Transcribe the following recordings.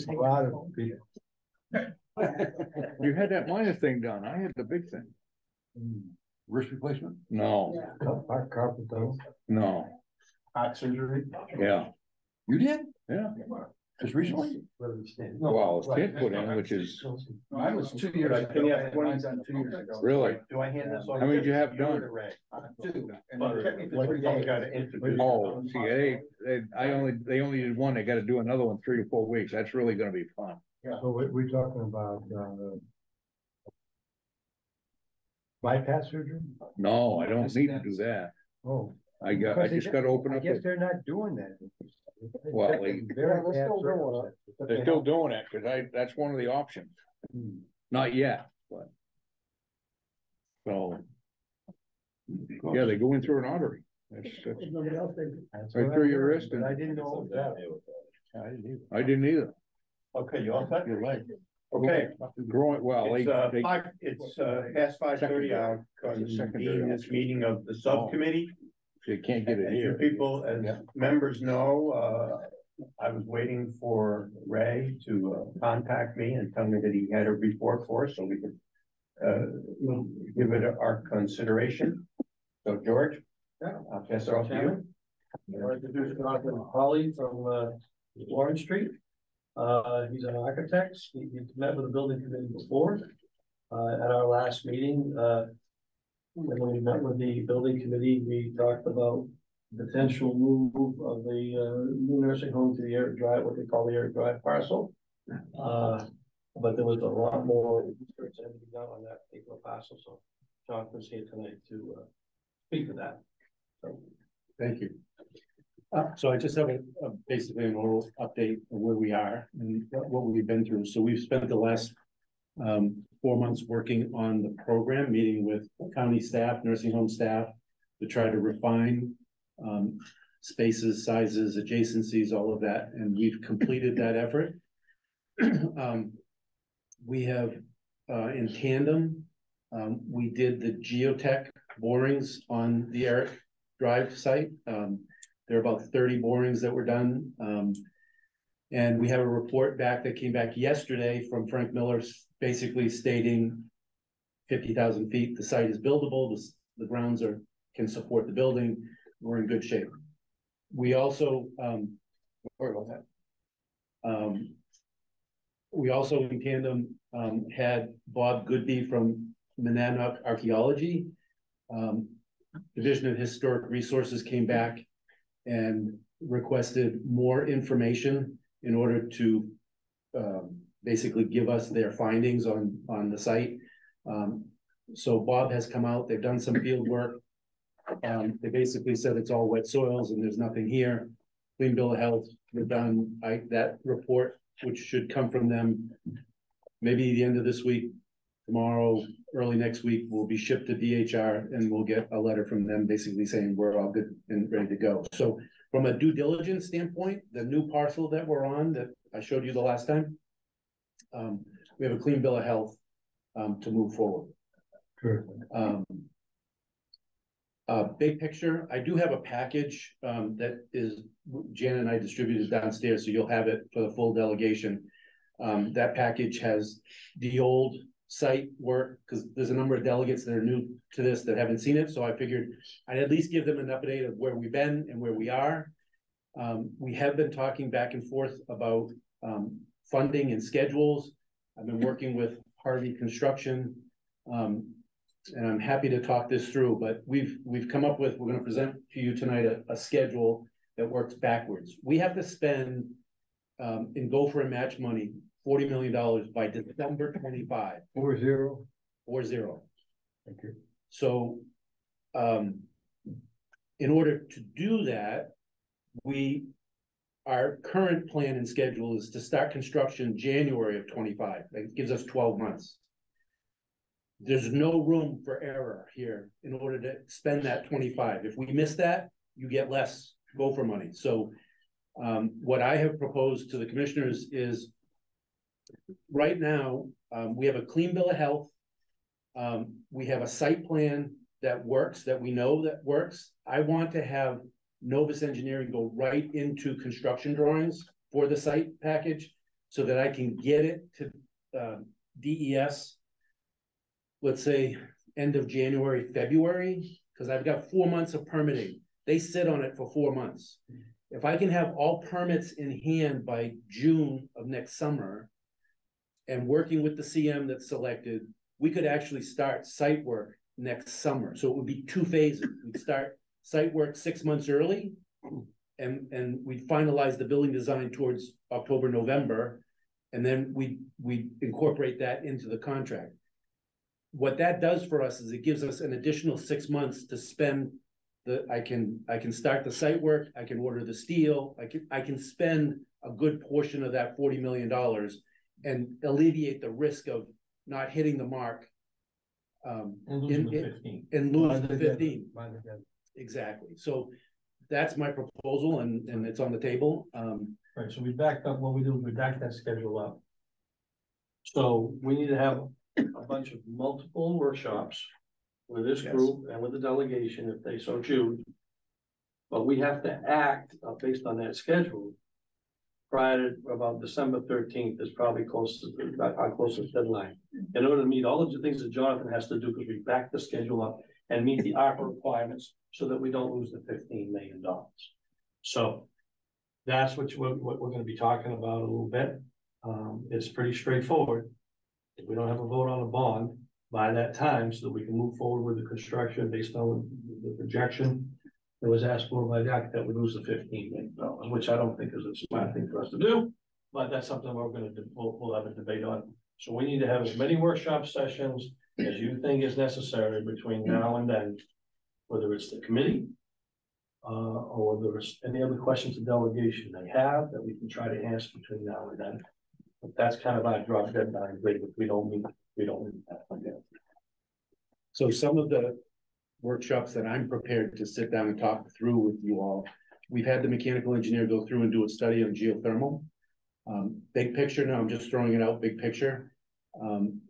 A lot of people. You had that minor thing done. I had the big thing. Wrist replacement? No, Our carpet though. no, Heart surgery? yeah, You did? yeah. Just recently? Well, it's kid put in, which is Mine was 2 years ago. Mine's done 2 years ago. really. Do I hand this over? How many did you have done? Two. Well, technically, we got to introduce. Oh, see, they only did one. They got to do another one 3 to 4 weeks. That's really going to be fun. So we're talking about bypass surgery? No, I don't need to do that. Oh. I just got to open I up. guess they're not doing that. Well, They're They're still doing it because that's one of the options. Not yet, but so yeah, they go in through an artery. That's right through your wrist, and I didn't know that. I didn't either. Okay, you all set? Your leg. Okay. Growing well. It's past 5:30. I'll convene this meeting of the subcommittee. You can't get it As you here. people, as members know, I was waiting for Ray to contact me and tell me that he had a report for us so we could give it our consideration. So George, I'll pass it off to you. I'd like to introduce Jonathan Holly from Warren Street. He's an architect. He met with the building committee before. At our last meeting, when we met with the building committee, we talked about potential move of the new nursing home to the Eric Drive, what they call the Eric Drive parcel. But there was a lot more research that had to be done on that particular parcel. So Jonathan's here tonight to speak to that. So thank you. So I just have basically an oral update of where we are and what we've been through. So we've spent the last 4 months working on the program, meeting with county staff, nursing home staff to try to refine spaces, sizes, adjacencies, all of that. And we've completed that effort. We have in tandem, we did the geotech borings on the Eric Drive site. There are about 30 borings that were done. And we have a report back that came back yesterday from Frank Miller, basically stating 50,000 feet, the site is buildable, the grounds can support the building, we're in good shape. We also, sorry about that. We also in tandem had Bob Goodby from Monadnock Archaeology. Division of Historic Resources came back and requested more information in order to basically give us their findings on the site. So Bob has come out, they've done some field work. They basically said it's all wet soils and there's nothing here. Clean bill of health, we're done. That report, which should come from them maybe the end of this week, tomorrow, early next week, will be shipped to DHR and we'll get a letter from them basically saying we're all good and ready to go. So from a due diligence standpoint, the new parcel that we're on that I showed you the last time, we have a clean bill of health to move forward. Sure. Big picture, I do have a package that is Jan and I distributed downstairs, so you'll have it for the full delegation. That package has the old site work because there's a number of delegates that are new to this that haven't seen it. So I figured I'd at least give them an update of where we've been and where we are. We have been talking back and forth about funding and schedules. I've been working with Harvey Construction, and I'm happy to talk this through, but we've come up with, we're going to present to you tonight a schedule that works backwards. We have to spend in Gopher and match money $40 million by December 25. 40. 40. Thank you. So in order to do that, our current plan and schedule is to start construction January of 25. That gives us 12 months. There's no room for error here in order to spend that 25. If we miss that, you get less Gopher money. So what I have proposed to the commissioners is right now, we have a clean bill of health. We have a site plan that works, that we know that works. I want to have Novus Engineering go right into construction drawings for the site package so that I can get it to DES, let's say, end of January, February, because I've got 4 months of permitting. They sit on it for 4 months. If I can have all permits in hand by June of next summer, and working with the CM that's selected, we could actually start site work next summer. So it would be 2 phases. We'd start site work 6 months early, and we'd finalize the building design towards October, November, and then we incorporate that into the contract. What that does for us is it gives us an additional 6 months to spend. I can start the site work, I can order the steel, I can spend a good portion of that $40 million and alleviate the risk of not hitting the mark. And losing the 15. And lose the 15. By the deadline. Exactly. So that's my proposal, and it's on the table. Right, so we backed up, what we do, we backed that schedule up. So we need to have a bunch of multiple workshops with this group and with the delegation, if they so choose. But we have to act based on that schedule prior to about December 13th is probably close to our closest deadline. In order to meet all of the things that Jonathan has to do, because we back the schedule up and meet the ARPA requirements so that we don't lose the $15 million. So that's what we're going to be talking about a little bit. It's pretty straightforward. If we don't have a vote on a bond by that time, so that we can move forward with the construction based on the projection that was asked for by the architect, we lose the $15 million, which I don't think is a smart thing for us to do, but that's something we're going to do. We'll have a debate on. So we need to have as many workshop sessions as you think is necessary between now and then, whether it's the committee or whether it's any other questions of delegation they have that we can try to answer between now and then. But that's kind of our drop deadline. If we don't meet that. Okay. So some of the workshops that I'm prepared to sit down and talk through with you all, we've had the mechanical engineer go through and do a study on geothermal. Big picture now, I'm just throwing it out, big picture.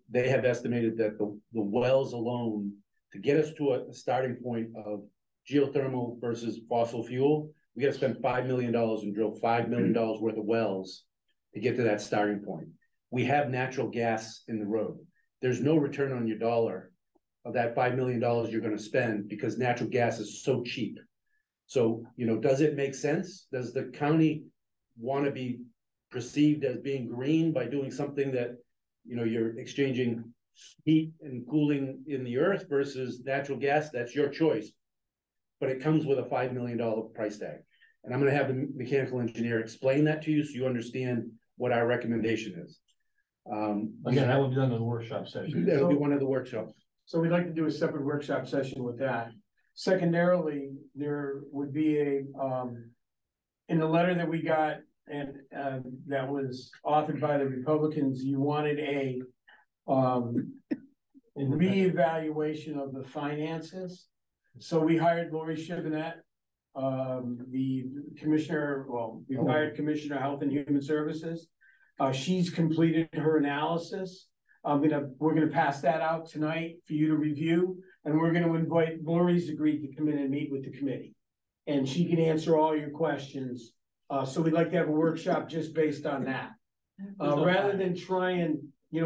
They have estimated that the wells alone, to get us to a starting point of geothermal versus fossil fuel, we got to spend $5 million and drill $5 million worth of wells to get to that starting point. We have natural gas in the road. There's no return on your dollar of that $5 million you're going to spend because natural gas is so cheap. So, does it make sense? Does the county want to be perceived as being green by doing something that, you're exchanging heat and cooling in the earth versus natural gas? That's your choice. But it comes with a $5 million price tag. And I'm going to have the mechanical engineer explain that to you so you understand what our recommendation is. Again, that will be done in the workshop session. That'll be one of the workshops. So we'd like to do a separate workshop session with that. Secondarily, there would be in the letter that we got and that was authored by the Republicans, you wanted a reevaluation of the finances. So we hired Lori Shibanette, the commissioner, we hired Commissioner of Health and Human Services. She's completed her analysis. We're gonna pass that out tonight for you to review, and we're gonna invite Lori's agreed to come in and meet with the committee, and she can answer all your questions. So we'd like to have a workshop just based on that, rather than try and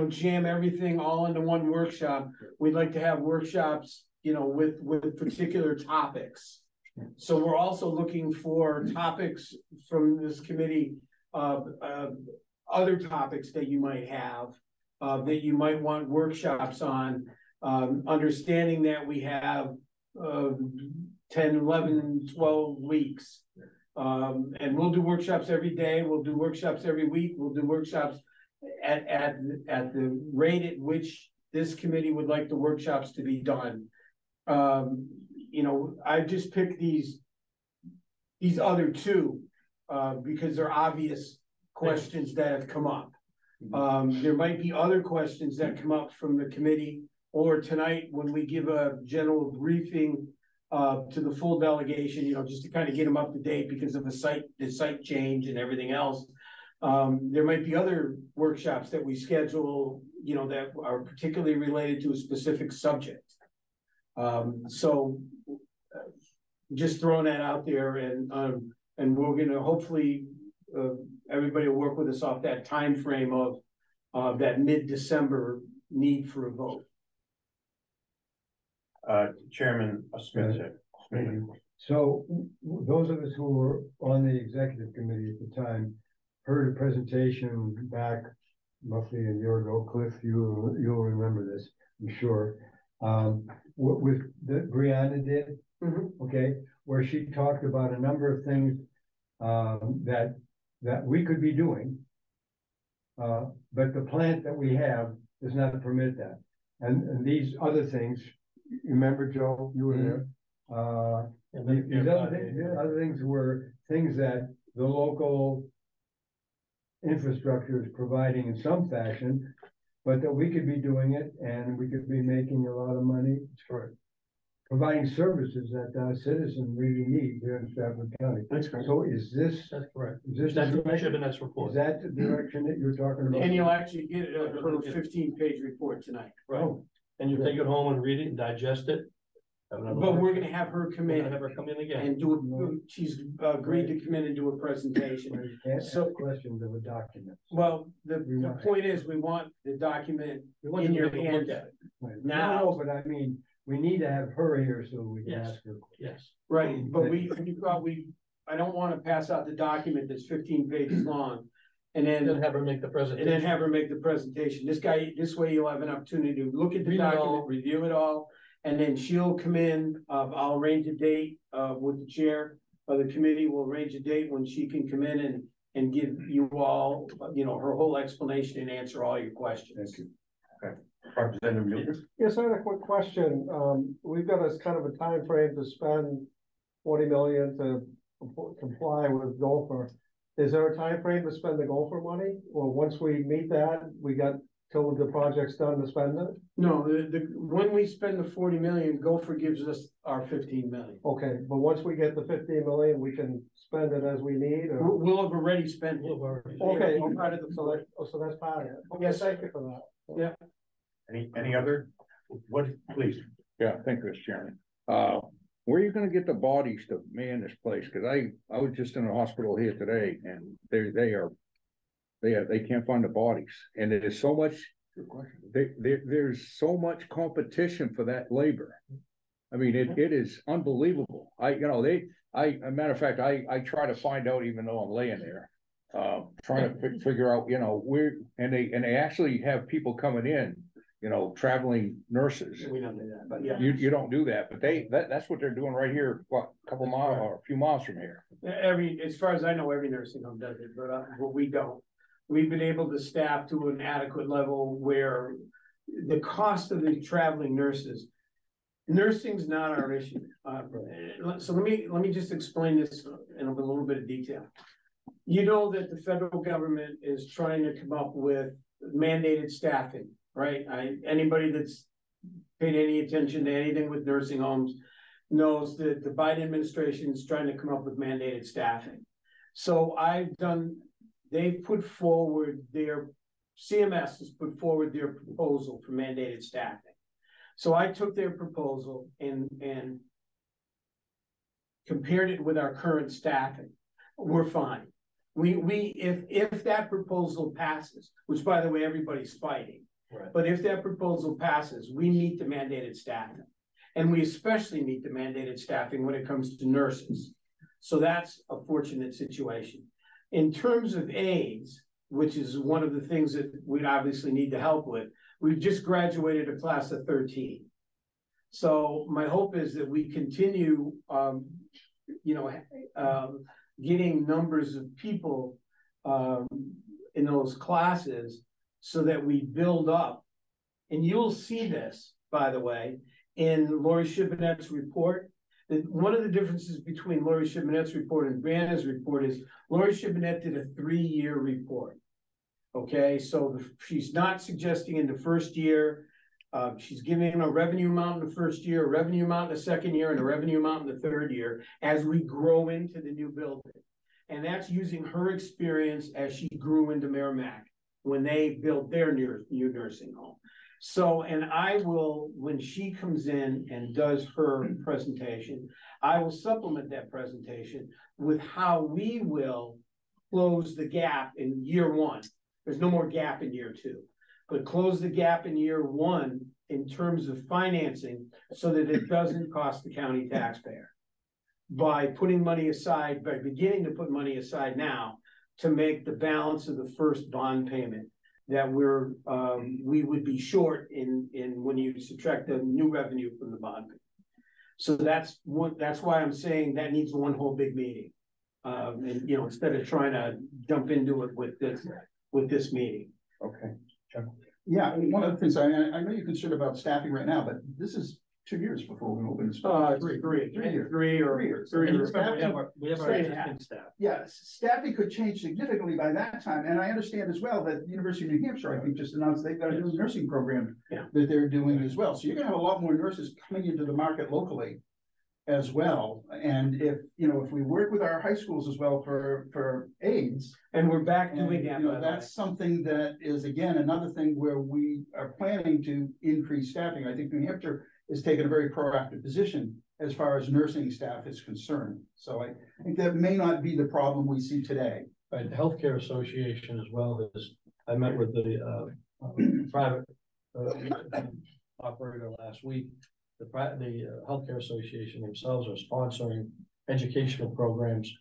jam everything all into one workshop. We'd like to have workshops, with particular topics. So we're also looking for topics from this committee, other topics that you might have. That you might want workshops on, understanding that we have 10, 11, 12 weeks. And we'll do workshops every day. We'll do workshops every week. We'll do workshops at the rate at which this committee would like the workshops to be done. I've just picked these other two because they're obvious questions that have come up. There might be other questions that come up from the committee or tonight when we give a general briefing to the full delegation, just to kind of get them up to date because of the site change and everything else. There might be other workshops that we schedule, that are particularly related to a specific subject. So just throwing that out there, and we're going to hopefully everybody will work with us off that time frame of that mid-December need for a vote. Chairman Smith. Thank you. So those of us who were on the executive committee at the time heard a presentation back roughly a year ago. Cliff, you'll remember this, I'm sure. With that Brianna did, okay, where she talked about a number of things that we could be doing. But the plant that we have does not permit that. And these other things, you remember, Joe, you were there. These other things were things that the local infrastructure is providing in some fashion, but that we could be doing it and we could be making a lot of money for providing services that citizens really need here in Strafford County. That's correct. So is this? That's correct. Is this? That's the the direction- Shibboleth's report. Is that the direction that you're talking about? And you'll actually get her 15-page report tonight. Right. Oh, And you take it home and read it and digest it. But we're gonna have her come We're in gonna have her come in again. and she's agreed to come in and do a presentation. you can't So- ask questions of a document. Well, the want- point is, we want the document We want in you to your be able to hand. look at it. Now- No, but I mean, we need to have her here so we can Yes. ask her. Yes. Right, but we thought I don't wanna pass out the document that's 15 pages long. And And then then, have her make the presentation. and then have her make the presentation. This way you'll have an opportunity to look at the Read it all. document, review it all. And then she'll come in, I'll arrange a date, with the chair of the committee, we'll arrange a date when she can come in and give you all, her whole explanation and answer all your questions. Thank you. Representative Newton. Yes, I had a quick question. We've got a kind of a time frame to spend 40 million to comply with Gopher. Is there a time frame to spend the Gopher money? Or once we meet that, we got till the project's done to spend it? No, when we spend the 40 million, Gopher gives us our 15 million. Okay, but once we get the 15 million, we can spend it as we need or? We'll have already spent it. Okay, It'll be part of the so that, so that's part of it. Okay, Yes. thank you for that. Any other? What, please? Yeah, thank you, Mr. Chairman. Where are you gonna get the bodies to man this place? Cause I was just in a hospital here today and they can't find the bodies. And it is so much, there's so much competition for that labor. I mean, it is unbelievable. A matter of fact, I try to find out even though I'm laying there. Trying to figure out, where, and they actually have people coming in, traveling nurses. We don't do that, but yeah. You don't do that, but that's what they're doing right here, what, a couple miles or a few miles from here. As far as I know, every nursing home does it, but we don't. We've been able to staff to an adequate level where the cost of the traveling nurses, nursing's not our issue. So let me just explain this in a little bit of detail. You know that the federal government is trying to come up with mandated staffing, right? Anybody that's paid any attention to anything with nursing homes knows that the Biden administration is trying to come up with mandated staffing. So they've put forward CMS has put forward their proposal for mandated staffing. So I took their proposal and compared it with our current staffing. We're fine. If that proposal passes, which by the way, everybody's fighting. Right. But if that proposal passes, we meet the mandated staffing. And we especially meet the mandated staffing when it comes to nurses. So that's a fortunate situation. In terms of aides, which is one of the things that we'd obviously need to help with, we've just graduated a class of 13. So my hope is that we continue, getting numbers of people in those classes so that we build up. And you'll see this, by the way, in Lori Shibonette's report. That one of the differences between Lori Shibonette's report and Brianna's report is Lori Shibonette did a 3-year report. Okay, so she's not suggesting in the first year, she's giving a revenue amount in the first year, a revenue amount in the second year, and a revenue amount in the third year as we grow into the new building. And that's using her experience as she grew into Merrimack when they built their new nursing home. So, and I will, when she comes in and does her presentation, I will supplement that presentation with how we will close the gap in year one. There's no more gap in year two, but close the gap in year one in terms of financing so that it doesn't cost the county taxpayer. By putting money aside, by beginning to put money aside now to make the balance of the first bond payment that we would be short in when you subtract the new revenue from the bond payment. So that's why I'm saying that needs one whole big meeting. And you know, instead of trying to jump into it with this meeting. Okay. Yeah, one of the things, I know you're concerned about staffing right now, but this is 2 years before we open this. Three years. Three years. And Staffing- We have our Straight existing staff. Yeah, staffing could change significantly by that time, and I understand as well that the University of New Hampshire, I think, just announced they've got a new nursing program Yeah. that they're doing as well, so you're gonna have a lot more nurses coming into the market locally as well, and if we work with our high schools as well for aides. And we're back And, doing that, by the way. that's something that is, again, another thing where we are planning to increase staffing. I think New Hampshire is taking a very proactive position as far as nursing staff is concerned. So I think that may not be the problem we see today. Right, the Healthcare Association as well I met with the private operator last week. The Healthcare Association themselves are sponsoring educational programs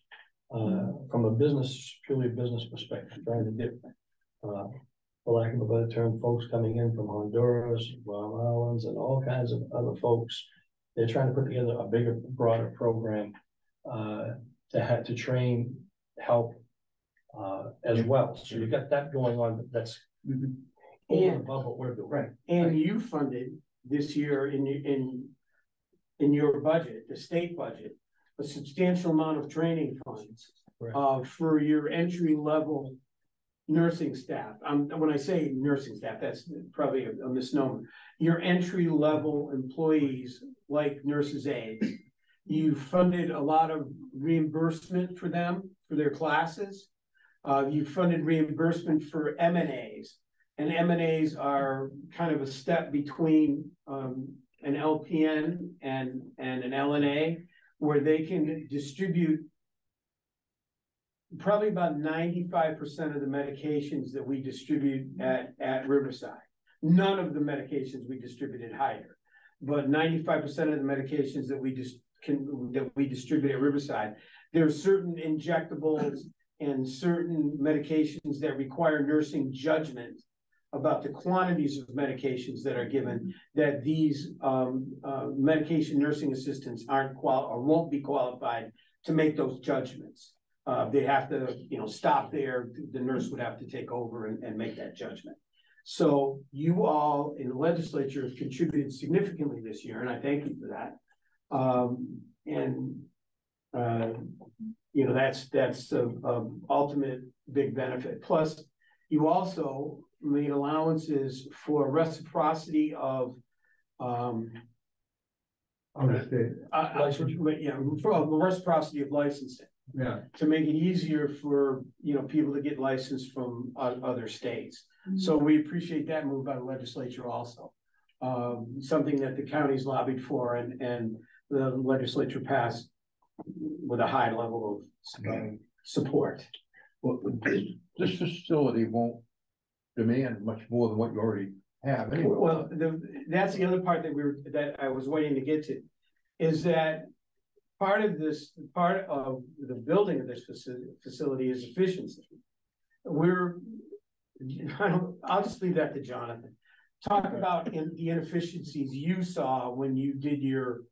from a purely business perspective, trying to get, for lack of a better term, folks coming in from Honduras, Guam Islands, and all kinds of other folks. They're trying to put together a bigger, broader program to train, help as well. So you got that going on. That's over and above what we're doing. Right. And you funded this year in your budget, the state budget, a substantial amount of training funds for your entry level nursing staff. When I say nursing staff, that's probably a misnomer. Your entry level employees like nurses aides. You funded a lot of reimbursement for them for their classes. You funded reimbursement for M&As. And M&As are kind of a step between an LPN and an LNA, where they can distribute probably about 95% of the medications that we distribute at Riverside. None of the medications we distributed higher, but 95% of the medications that we distribute at Riverside. There are certain injectables and certain medications that require nursing judgment about the quantities of medications that are given, that these medication nursing assistants aren't or won't be qualified to make those judgments. They have to, stop there. The nurse would have to take over and make that judgment. So you all in the legislature have contributed significantly this year, and I thank you for that. That's the ultimate big benefit. Plus, you also made allowances for reciprocity of Understood. for the reciprocity of licensing. Yeah. To make it easier for people to get licensed from other states. So we appreciate that move by the legislature also. Something that the county's lobbied for and the legislature passed with a high level of support. Well, this facility won't demand much more than what you already have anyway. Well, that's the other part that I was waiting to get to, is that part of the building of this facility is efficiency. I'll just leave that to Jonathan. Talk about the inefficiencies you saw when you did your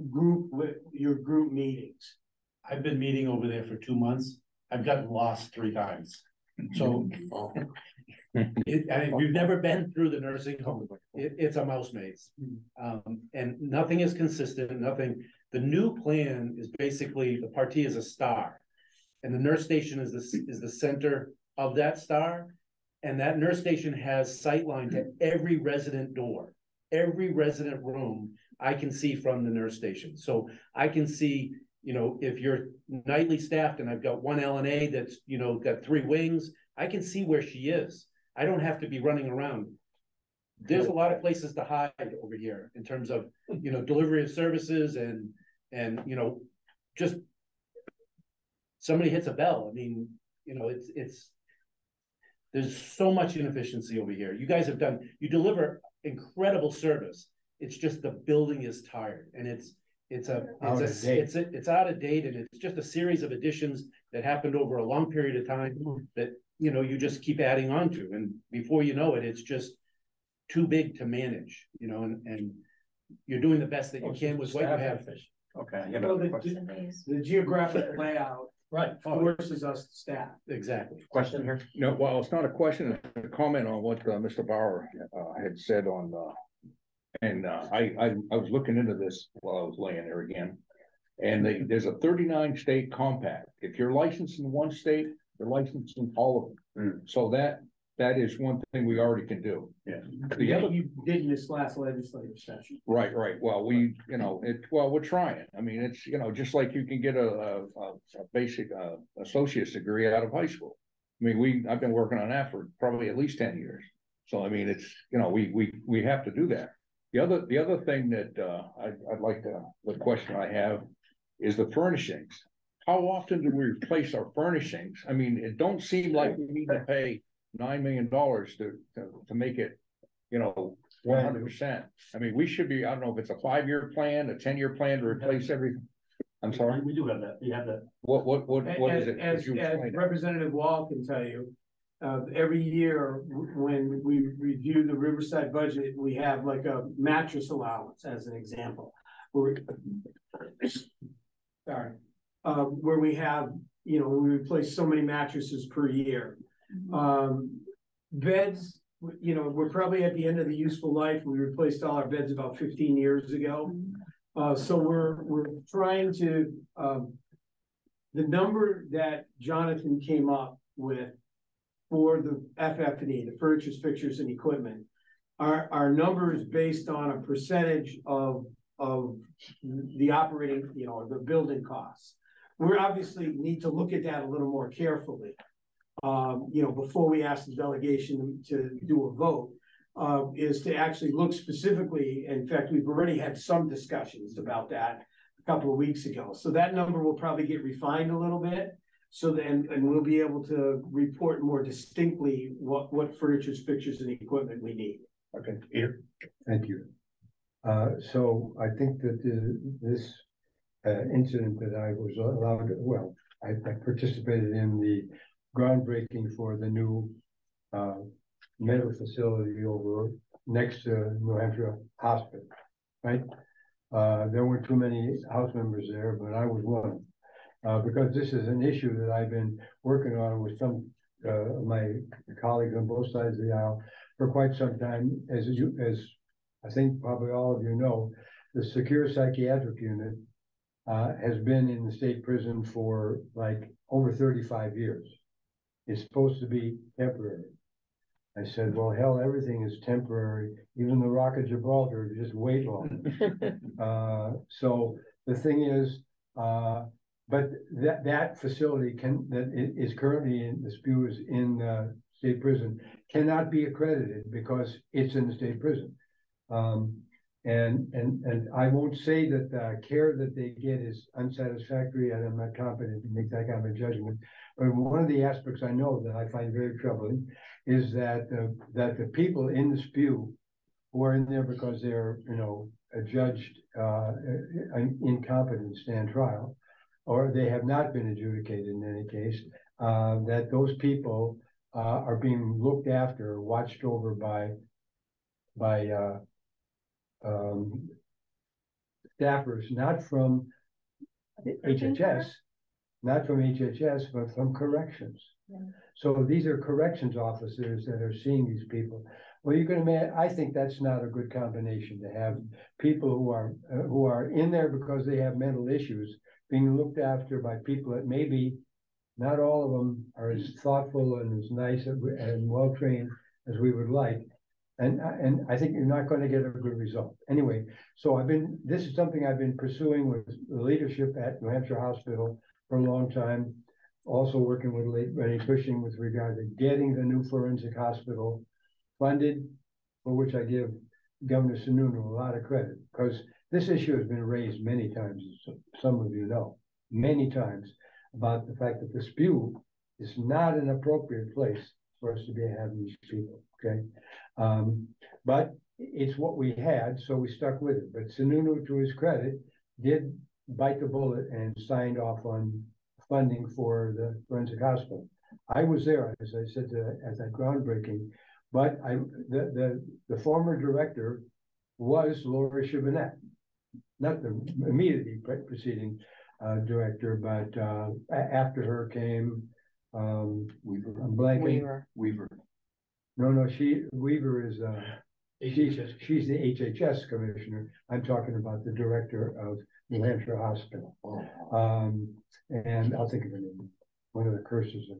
group meetings. I've been meeting over there for 2 months. I've gotten lost 3 times. So we've never been through the nursing home. It's a mouse maze. And nothing is consistent, nothing. The new plan is basically the party is a star. And the nurse station is the center of that star. And that nurse station has sightline to every resident door, every resident room I can see from the nurse station. So I can see, if you're nightly staffed and I've got one LNA that's, got 3 wings, I can see where she is. I don't have to be running around. There's a lot of places to hide over here in terms of, delivery of services and just somebody hits a bell. I mean, you know, there's so much inefficiency over here. You guys you deliver incredible service. It's just the building is tired, and it's out of date, and it's just a series of additions that happened over a long period of time that, you know, you just keep adding on to, and before you know it, it's just too big to manage, you know, and you're doing the best that you can with what you have. Okay. The geographic layout Right. forces us to staff. Exactly. Question here? No, well, it's not a question, it's a comment on what Mr. Bauer had said on I was looking into this while I was laying there again. And there's a 39 state compact. If you're licensed in one state, you're licensed in all of them. So that is one thing we already can do. Yeah. The other, You did in this last legislative session. right. Well, we're trying. I mean, it's, you know, just like you can get a basic associate's degree out of high school. I mean, I've been working on that for probably at least 10 years. So, I mean, it's, you know, we have to do that. The other thing that I'd like to, the question I have is the furnishings. How often do we replace our furnishings? I mean, it don't seem like we need to pay $9 million to make it, you know, 100%. I mean, we should be, I don't know if it's a 5-year plan, a 10-year plan to replace everything. I'm sorry. We do have that. We have that. What is it? As Representative Wall can tell you, every year when we review the Riverside budget, we have like a mattress allowance as an example. Where we have, you know, we replace so many mattresses per year. Beds, you know, we're probably at the end of the useful life. We replaced all our beds about 15 years ago. So we're trying to, the number that Jonathan came up with for the FF&E, the furniture, fixtures, and equipment, our numbers based on a percentage of the operating, you know, the building costs. We obviously need to look at that a little more carefully, you know, before we ask the delegation to do a vote, is to actually look specifically. In fact, we've already had some discussions about that a couple of weeks ago. So that number will probably get refined a little bit. So then, and we'll be able to report more distinctly what furniture, fixtures, and equipment we need. Okay, Peter. Thank you. So I think that this incident that I was allowed to, well, I participated in the groundbreaking for the new medical facility over next to New Hampshire Hospital, right? There weren't too many house members there, but I was one. Because this is an issue that I've been working on with some my colleagues on both sides of the aisle for quite some time. As I think probably all of you know, the secure psychiatric unit has been in the state prison for like over 35 years. It's supposed to be temporary. I said, well, hell, everything is temporary. Even the Rock of Gibraltar, just wait long. So the thing is, but that facility that is currently in the spews in state prison cannot be accredited because it's in the state prison. And I won't say that the care that they get is unsatisfactory, and I'm not competent to make that kind of a judgment. But one of the aspects I know that I find very troubling is that the people in the spew who are in there because they're, you know, judged incompetent to stand trial, or they have not been adjudicated in any case, that those people are being looked after, watched over by staffers, not from HHS, but from corrections. Yeah. So these are corrections officers that are seeing these people. Well, you can imagine, I think that's not a good combination to have people who are in there because they have mental issues being looked after by people that maybe not all of them are as thoughtful and as nice and well-trained as we would like. And I think you're not going to get a good result. Anyway, so this is something I've been pursuing with the leadership at New Hampshire Hospital for a long time. Also working with Rennie Cushing with regard to getting the new forensic hospital funded, for which I give Governor Sununu a lot of credit, because this issue has been raised many times, as some of you know, many times, about the fact that the spew is not an appropriate place for us to be having these people, okay? But it's what we had, so we stuck with it. But Sununu, to his credit, did bite the bullet and signed off on funding for the forensic hospital. I was there, as I said, at that groundbreaking, but the former director was Laura Shibinette, not the immediately preceding director, but after her came Weaver. I'm blanking. Weaver. No, Weaver is she's the HHS commissioner. I'm talking about the director of New Hampshire Hospital. And I'll think of her name. One of the curses of,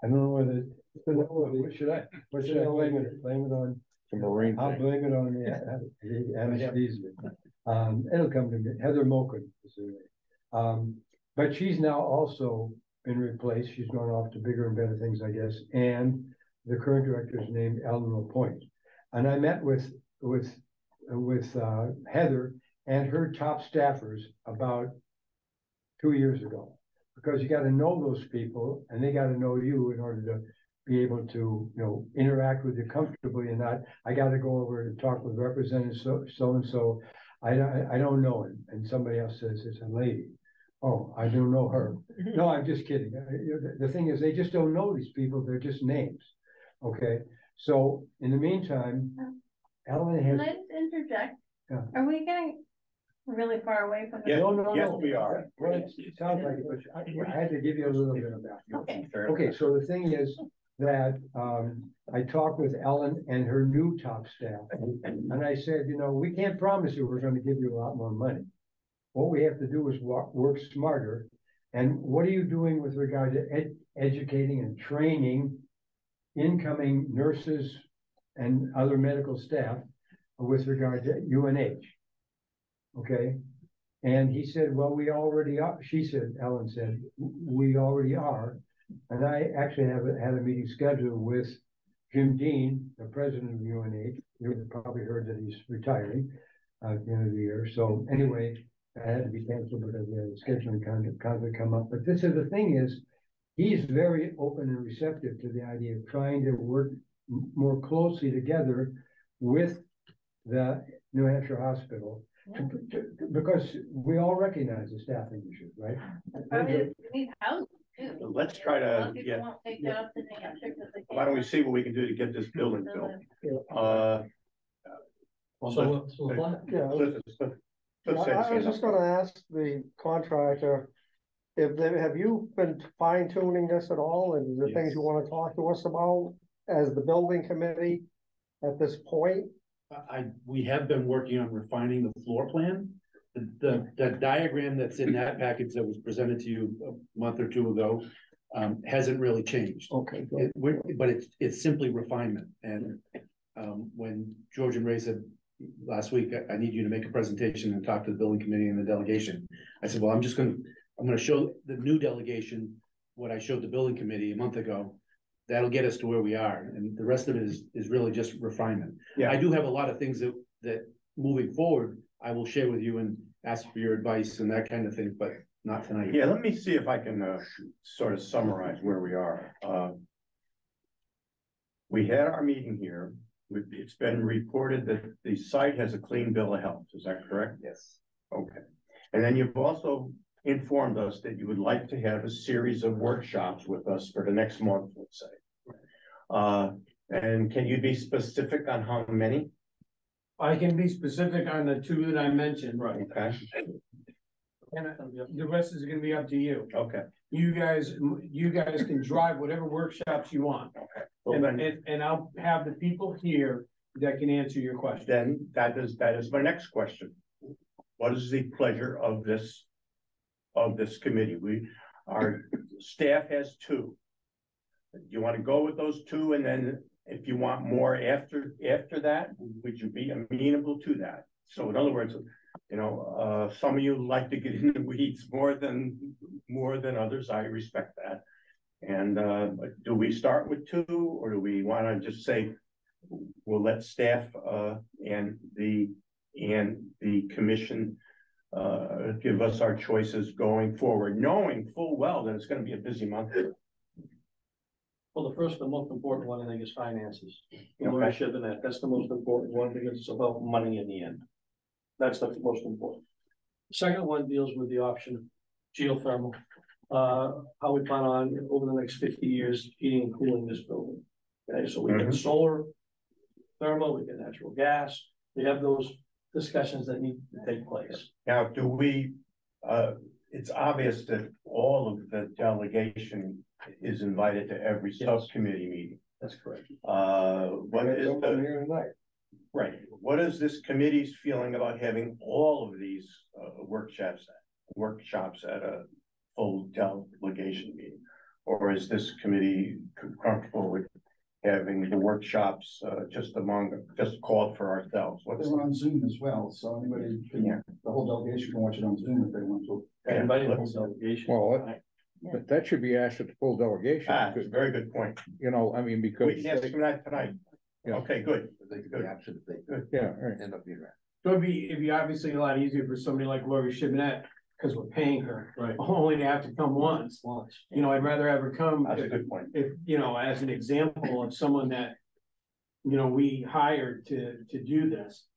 I don't know whether, what should I blame it? Blame it on, The Marine I'll thing. blame it on the anesthesia. It'll come to me, Heather Moken is her name. But she's now also been replaced. She's gone off to bigger and better things, I guess. And the current director is named Ellen LaPointe. And I met with Heather and her top staffers about 2 years ago, because you got to know those people and they got to know you in order to be able to, interact with you comfortably and not, I got to go over and talk with Representative so-and-so. I don't know him. And somebody else says it's a lady. Oh, I don't know her. No, I'm just kidding. The thing is, they just don't know these people. They're just names. Okay. So in the meantime, Ellen has. Can I just interject? Yeah. Are we getting really far away from? Yeah. No, Yes, we are. Well, it sounds like it, but I had to give you a little bit of that. Okay. Okay, so the thing is that I talked with Ellen and her new top staff, and I said, we can't promise you we're going to give you a lot more money. What we have to do is work smarter. And what are you doing with regard to educating and training incoming nurses and other medical staff with regard to UNH? Okay. And he said, well, we already are. Ellen said, we already are. And I actually had a meeting scheduled with Jim Dean, the president of UNH. You've probably heard that he's retiring at the end of the year. So anyway, I had to be canceled because we had a scheduling conflict come up. But this is the thing is, he's very open and receptive to the idea of trying to work more closely together with the New Hampshire Hospital. Because we all recognize the staffing issues, right? Probably need housing too. Let's try A lot to of people get, won't take jobs in New Hampshire because they can't. why don't we see what we can do to get this building built? Yeah. Cliff said I was so. just gonna ask the contractor, have you been fine tuning this at all, and is there things you wanna talk to us about as the building committee at this point? We have been working on refining the floor plan. The diagram that's in that package that was presented to you a month or two ago hasn't really changed. Okay. But it's simply refinement. And when George and Ray said last week, I need you to make a presentation and talk to the building committee and the delegation, I said, well, I'm gonna show the new delegation what I showed the building committee a month ago. That'll get us to where we are, and the rest of it is really just refinement. Yeah. I do have a lot of things that moving forward I will share with you and ask for your advice and that kind of thing, but not tonight. Yeah, let me see if I can sort of summarize where we are. We had our meeting here. It's been reported that the site has a clean bill of health. Is that correct? Yes. Okay. And then you've also informed us that you would like to have a series of workshops with us for the next month, let's say. And can you be specific on how many? I can be specific on the two that I mentioned. Right. Okay, And the rest is gonna be up to you. okay. You guys can drive whatever workshops you want. Well, And, then, and I'll have the people here that can answer your question. then that is my next question. What is the pleasure of this committee? Our staff has two. Do you want to go with those two, and then if you want more after that, would you be amenable to that? So in other words, some of you like to get in the weeds more than others. I respect that. And do we start with two, or do we want to just say we'll let staff and the commission give us our choices going forward, knowing full well that it's gonna be a busy month. Well, the first, the most important one, I think, is finances. Ownership in that, that's the most important one, because it's about money in the end. That's the most important. Second one deals with the option of geothermal. How we plan on, over the next 50 years, heating and cooling this building. Okay, so we get solar, thermal, we get natural gas, we have those discussions that need to take place. Now, do we, it's obvious that all of the delegation is invited to every subcommittee meeting. That's correct. What is the, Here tonight. right, what is this committee's feeling about having all of these workshops at a full delegation meeting? Or is this committee comfortable with having the workshops just called for ourselves? They were on Zoom as well, so anybody can, the whole delegation can watch it on Zoom if they want to. Yeah, Inviting the whole delegation. Well, that should be asked at the full delegation. That's a very good point. You know, I mean, because. We can ask them that tonight. Yeah. Okay, good. They could Good. be absent if they Yeah, right. end up being around. So it'd be obviously a lot easier for somebody like Lori Shibinette, because we're paying her, Right. only to have to come once. You know, I'd rather have her come That's a good point. if, you know, as an example of someone that, you know, we hired to do this.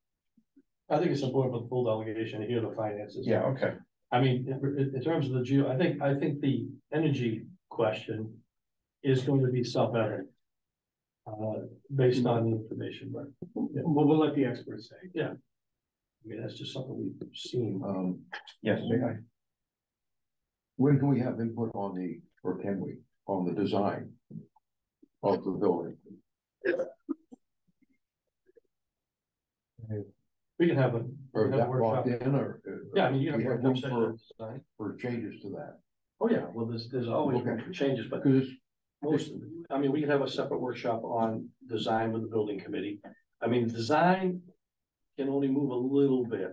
I think it's important for the full delegation to hear the finances. Yeah, okay. I mean, in terms of the I think the energy question is going to be self-evident. Based on the information, but We'll let the experts say. I mean, that's just something we've seen. Yes. When can we have input on or can we, on the design of the building? We can have a. Or is have a that workshop. locked in, or? Yeah, I mean, you we have have a room work session. for changes to that? Oh, yeah, well, there's always room for changes, but Because most, I mean, we can have a separate workshop on design with the building committee. I mean, design can only move a little bit.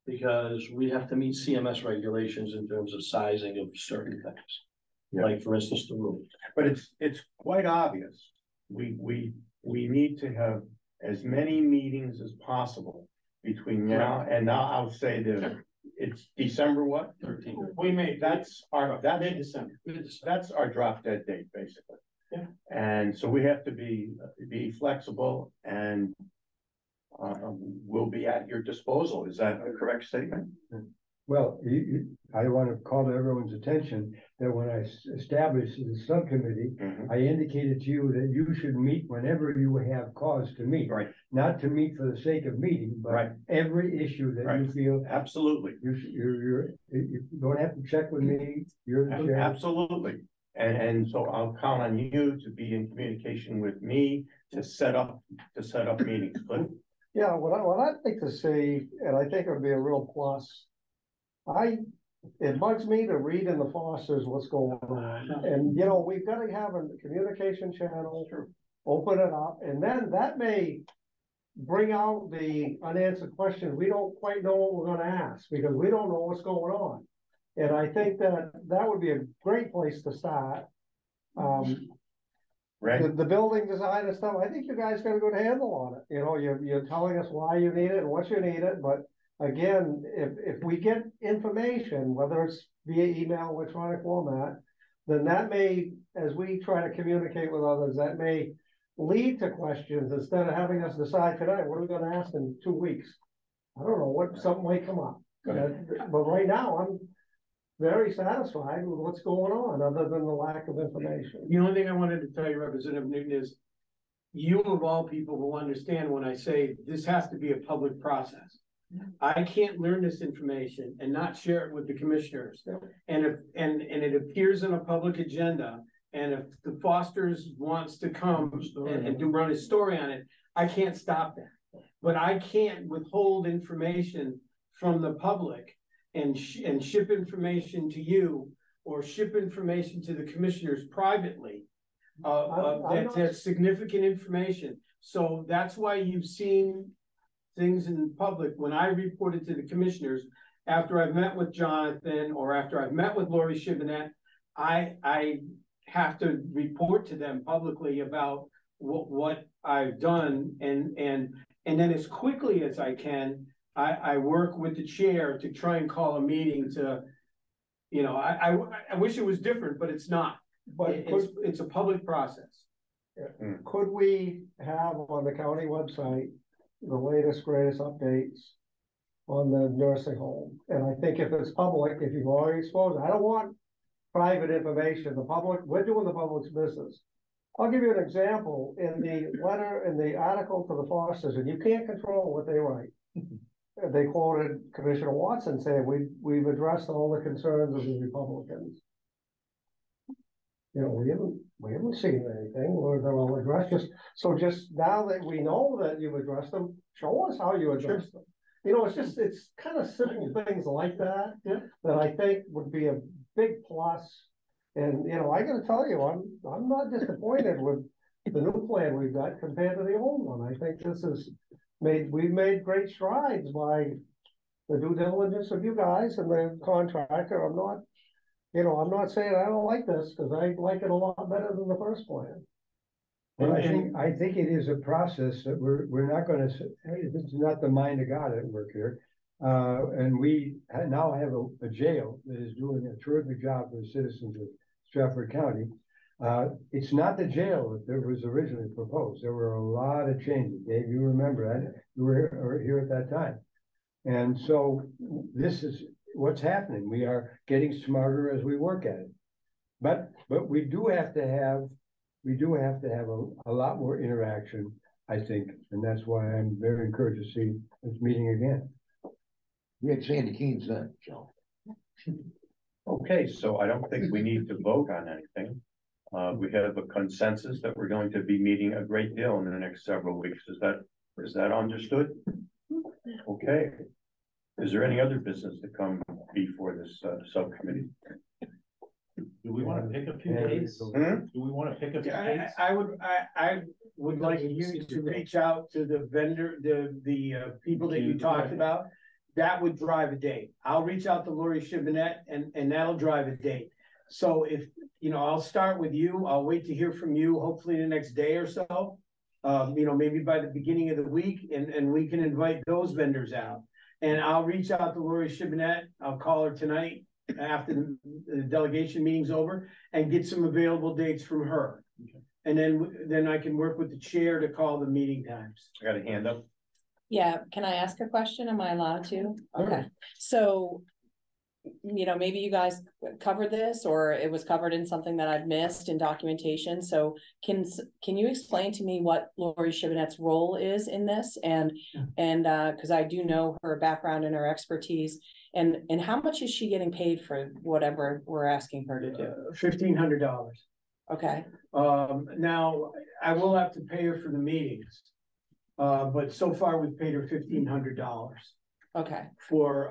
Because we have to meet CMS regulations in terms of sizing of certain things. Yeah. Like, for instance, the roof. But it's quite obvious. We need to have as many meetings as possible between now and now. I'll say it's December what? 13. We made, That's mid-December. that's our drop dead date, basically. Yeah. And so we have to be flexible and will be at your disposal. Is that a correct statement? Well, I want to call to everyone's attention that when I established the subcommittee, I indicated to you that you should meet whenever you have cause to meet. Right. Not to meet for the sake of meeting, but Right. every issue that you Right. feel Absolutely. you don't have to check with me, you're the chair. Absolutely. And so I'll count on you to be in communication with me to set up meetings. But Yeah, what I'd like to see, and I think it would be a real plus. It bugs me to read in the Fosters what's going on, and you know, we've got to have a communication channel, open it up, and then that may bring out the unanswered questions. We don't quite know what we're gonna ask, because we don't know what's going on. And I think that would be a great place to start. Right. The building design and stuff, I think you guys got a good handle on it. You know, you're telling us why you need it and what you need it, but again, if we get information, whether it's via email, electronic format, then that may, as we try to communicate with others, that may lead to questions instead of having us decide tonight, what are we gonna ask in 2 weeks? I don't know, something might come up. But right now, I'm very satisfied with what's going on, other than the lack of information. The only thing I wanted to tell you, Representative Newton, is you of all people will understand when I say this has to be a public process. I can't learn this information and not share it with the commissioners. And it appears in a public agenda, and if the Fosters wants to come and do run a story on it, I can't stop that. But I can't withhold information from the public and ship information to you or ship information to the commissioners privately. That's significant information. So that's why you've seen things in public. When I reported to the commissioners, after I've met with Jonathan or after I've met with Lori Shibinette, I have to report to them publicly about what I've done, and then as quickly as I can, I work with the chair to try and call a meeting to, you know, I wish it was different, but it's not. But It's a public process. could we have on the county website the latest, greatest updates on the nursing home? And I think if it's public, if you've already exposed, I don't want private information, the public, we're doing the public's business. I'll give you an example, in the letter, in the article to the Fosters, and you can't control what they write. They quoted Commissioner Watson saying, we've addressed all the concerns of the Republicans. You know, we haven't seen anything, or they're all addressed, just now that we know that you've addressed them, show us how you addressed them. You know, it's kind of simple things like that, that I think would be a big plus. And, you know, I gotta tell you, I'm not disappointed with the new plan we've got compared to the old one. I think we've made great strides by the due diligence of you guys and the contractor. I'm not saying I don't like this, because I like it a lot better than the first plan. Well, I think it is a process that we're not gonna say, hey, this is not the mind of God at work here. And we now have a jail that is doing a terrific job for the citizens of Strafford County. It's not the jail that was originally proposed. There were a lot of changes. Dave, you remember that, you were here at that time. And so this is what's happening. We are getting smarter as we work at it. But we do have to have a lot more interaction, I think, and that's why I'm very encouraged to see this meeting again. We had Sandy Keynes then, Joe. Okay, so I don't think we need to vote on anything. We have a consensus that we're going to be meeting a great deal in the next several weeks. Is that understood? Okay. Is there any other business to come before this subcommittee? Do we want to pick a few days? Do we want to pick a few days? I would like you to reach out to the vendor, the people that you talked about. That would drive a date. I'll reach out to Lori Shibinette and that'll drive a date. So if, you know, I'll start with you. I'll wait to hear from you, hopefully the next day or so. You know, maybe by the beginning of the week, and we can invite those vendors out. And I'll reach out to Lori Shibinette. I'll call her tonight after the delegation meeting's over and get some available dates from her. Okay. And then I can work with the chair to call the meeting times. I got a hand up. Yeah, can I ask a question? Am I allowed to? Okay, so, you know, maybe you guys covered this, or it was covered in something that I've missed in documentation. So can you explain to me what Lori Shibinette's role is in this? And because I do know her background and her expertise, and how much is she getting paid for whatever we're asking her to do? $1,500. Okay. Now I will have to pay her for the meetings. But so far we've paid her $1,500. Okay. For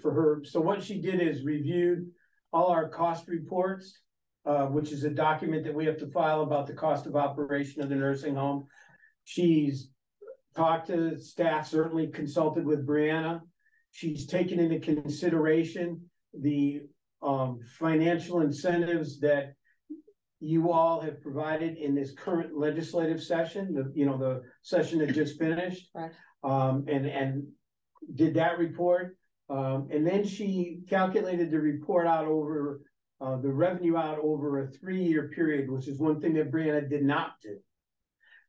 her. So what she did is reviewed all our cost reports, which is a document that we have to file about the cost of operation of the nursing home. She's talked to staff, certainly consulted with Brianna. She's taken into consideration the financial incentives that you all have provided in this current legislative session, the session that just finished. Right. And did that report. And then she calculated the report out over the revenue out over a 3-year period, which is one thing that Brianna did not do.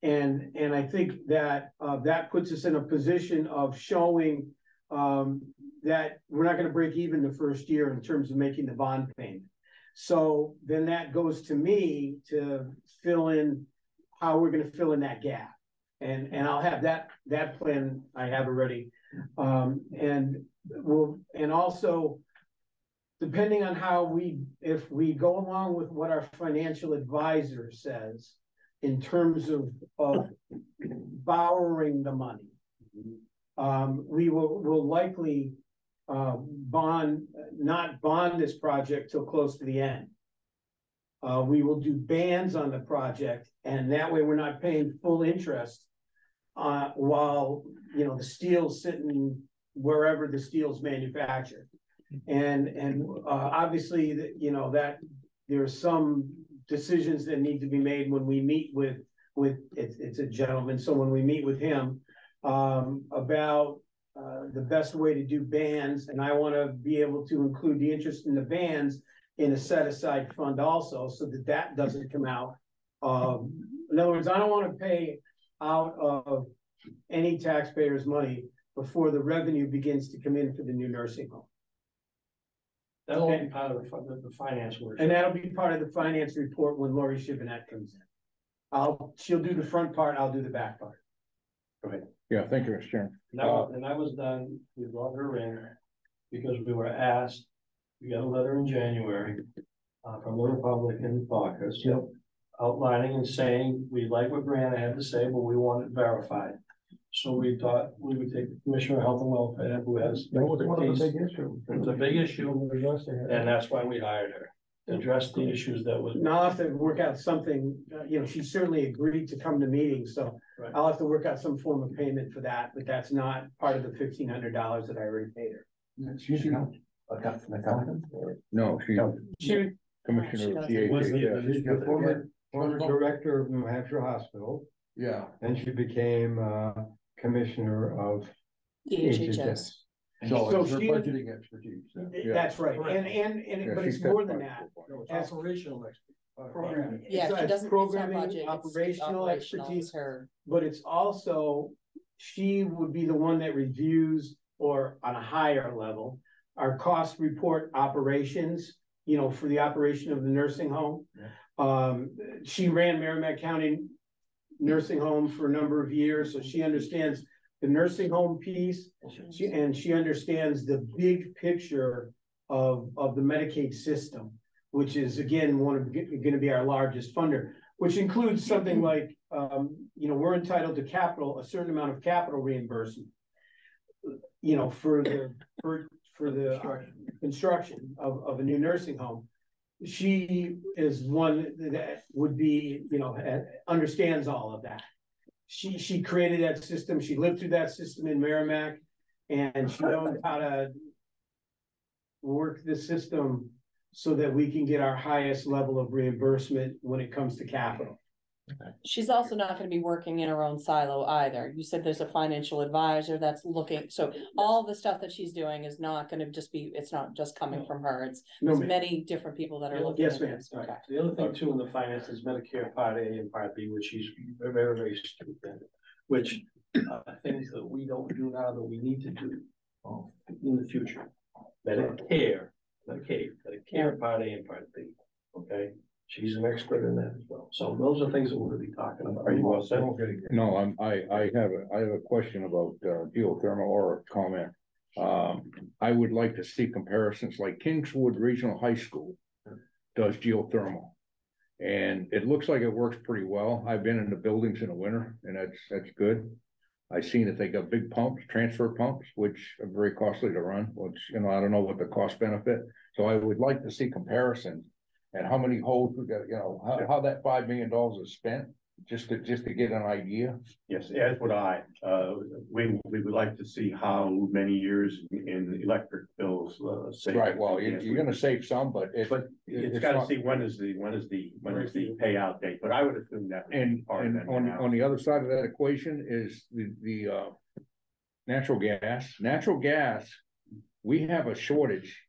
And I think that that puts us in a position of showing that we're not going to break even the first year in terms of making the bond payment. So then that goes to me to fill in how we're going to fill in that gap. And I'll have that plan I have already. And also depending on if we go along with what our financial advisor says in terms of borrowing the money, we will likely not bond this project till close to the end. We will do bands on the project, and that way we're not paying full interest while the steel's sitting wherever the steel's manufactured. And obviously that there's some decisions that need to be made when we meet with it's a gentleman. So when we meet with him about the best way to do bands, and I wanna be able to include the interest in the bands in a set aside fund also, so that that doesn't come out. In other words, I don't wanna pay out of any taxpayer's money before the revenue begins to come in for the new nursing home. That'll be part of the finance work. And that'll be part of the finance report when Lori Shibinette comes in. She'll do the front part, I'll do the back part. Yeah, thank you, Mr. Chairman. And that was done, we brought her in because we were asked, we got a letter in January from the Republican caucus. Outlining and saying, we like what Brianna had to say, but we want it verified. So we thought we would take the Commissioner of Health and Welfare, who has. That was one of the expertise. big issues. It was a big issue, and that's why we hired her, to address the issues that was. Now I'll have to work out something, she certainly agreed to come to meetings, so Right. I'll have to work out some form of payment for that, but that's not part of the $1,500 that I already paid her. No, she, She, Commissioner of Was the- CHHS. The former director of New Hampshire Hospital, Yeah, then she became commissioner of DHHS. so So it's her she- budgeting expertise. Yeah. that's right, Correct. and, but she it's more than testified that. before. As Operational programming. Yeah, It's she doesn't, it's not programming, budget, it's operational expertise, is her. but it's also, she would be the one that reviews, or on a higher level, our cost report operations, for the operation of the nursing home. She ran Merrimack County Nursing Home for a number of years, so she understands the nursing home piece. She understands the big picture of the Medicaid system, which is again, gonna be our largest funder, which includes something like, we're entitled to a certain amount of capital reimbursement. For the construction of a new nursing home. She is one that would be, understands all of that. She created that system, she lived through that system in Merrimack, and she knows how to work the system so that we can get our highest level of reimbursement when it comes to capital. She's also not gonna be working in her own silo either. You said there's a financial advisor that's looking, so all the stuff that she's doing is not gonna just be, it's not just coming from her. It's No, there's ma'am. many different people that are looking Yes, at ma'am. this. Right. Okay. The other thing too in the finance is Medicare Part A and Part B, which she's very, very stupid, which things that we don't do now that we need to do in the future. Medicaid, Part A and Part B, okay? She's an expert in that as well. So those are things that we're gonna be talking about. Are you all set? No, I have a question about geothermal, or a comment. I would like to see comparisons, like Kingswood Regional High School does geothermal. And it looks like it works pretty well. I've been in the buildings in the winter, and that's good. I've seen that they got big pumps, transfer pumps, which are very costly to run, which, I don't know what the cost benefit. So I would like to see comparisons. And how many holes we got, how that $5 million is spent, just to get an idea. Yes, as would I. We would like to see how many years in electric bills. Saved. Right, well, you're gonna save some, but It's gotta see when is the payout date, but I would assume that. would be And part of that on analysis. the other side of that equation is the natural gas. Natural gas, we have a shortage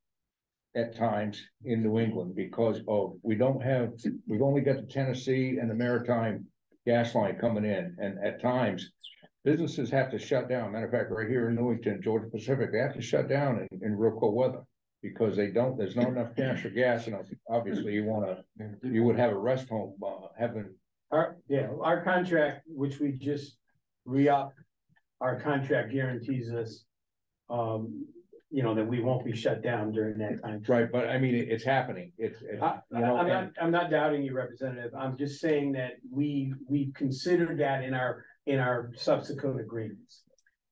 at times in New England because we've only got the Tennessee and the Maritime gas line coming in, and at times businesses have to shut down. Matter of fact, right here in Newington, Georgia Pacific, they have to shut down in real cold weather because there's not enough natural gas, and obviously you would have a rest home having. Our contract, which we just re-upped, our contract guarantees us, that we won't be shut down during that time. Right, but I mean, it's happening. I'm not doubting you, Representative. I'm just saying that we considered that in our subsequent agreements.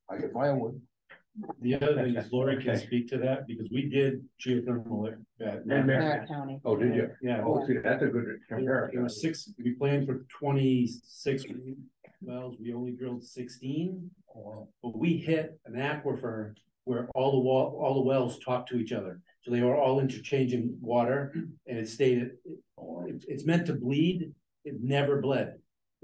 I get firewood. The other thing is Lori can speak to that because we did geothermal at Merritt County. Oh, did you? Yeah. Oh, see, that's a good It comparison. was we planned for 26 wells, we only drilled 16, but we hit an aquifer where all the wells talk to each other. So they were all interchanging water, and it stayed, it's meant to bleed, it never bled.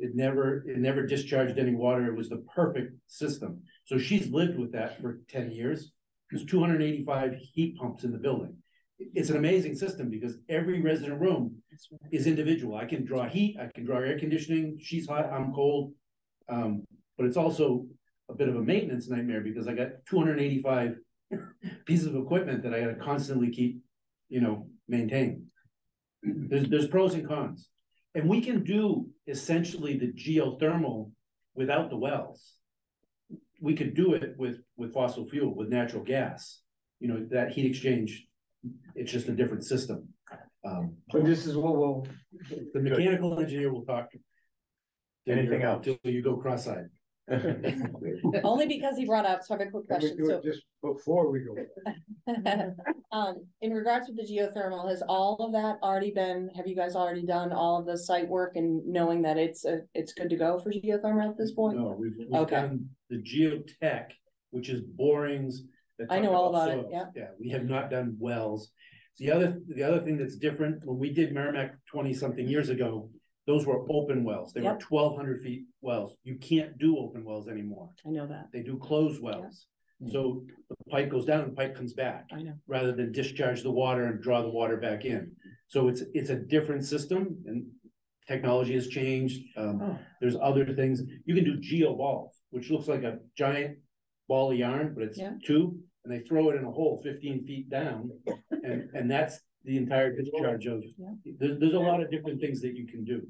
It never discharged any water. It was the perfect system. So she's lived with that for 10 years. There's 285 heat pumps in the building. It's an amazing system because every resident room is individual. I can draw heat, I can draw air conditioning. She's hot, I'm cold. But it's also a bit of a maintenance nightmare because I got 285 pieces of equipment that I gotta constantly keep, maintain. There's pros and cons. And we can do essentially the geothermal without the wells. We could do it with fossil fuel, with natural gas. That heat exchange, it's just a different system. But this is what The mechanical engineer will talk. Anything else? Till you go cross-eyed. Only because he brought up, so I have a quick Can we question, do so. it just before we go? In regards to the geothermal, has all of that already been, have you guys already done all of the site work and knowing that it's good to go for geothermal at this point? No, we've Okay. done the geotech, which is borings. that I know talk all about it, soils. yeah. Yeah, we have not done wells. The other thing that's different, when we did Merrimack 20-something years ago, those were open wells. They were Yep. 1,200 feet wells. You can't do open wells anymore. I know that, They do closed wells. So the pipe goes down and the pipe comes back, I know. rather than discharge the water and draw the water back in. So it's a different system and technology has changed. There's other things. You can do geovolve, which looks like a giant ball of yarn, but it's Yeah. tube, and they throw it in a hole 15 feet down. And that's the entire discharge of, Yeah. there's a lot of different things that you can do.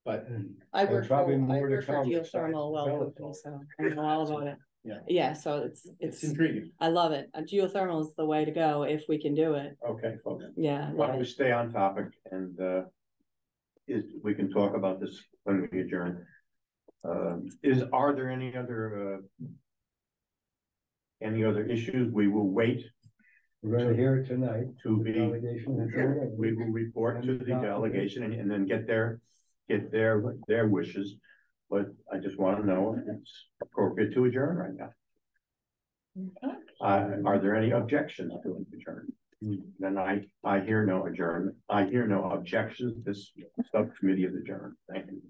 But I And work for probably more to geothermal come besides well development. company, so I know all about it. Yeah. Yeah, so it's it's intriguing. I love it. Geothermal is the way to go if we can do it. Okay, folks, Yeah. I why love don't we it. stay on topic and, we can talk about this when we adjourn. Are there any other issues? We will wait We're gonna hear it tonight. to be, Delegation and everything. we will report to the delegation and then get their wishes. But I just want to know if it's appropriate to adjourn right now. Are there any objections to an adjourn? Then I hear no adjournment. I hear no objections. This subcommittee is adjourned. Thank you.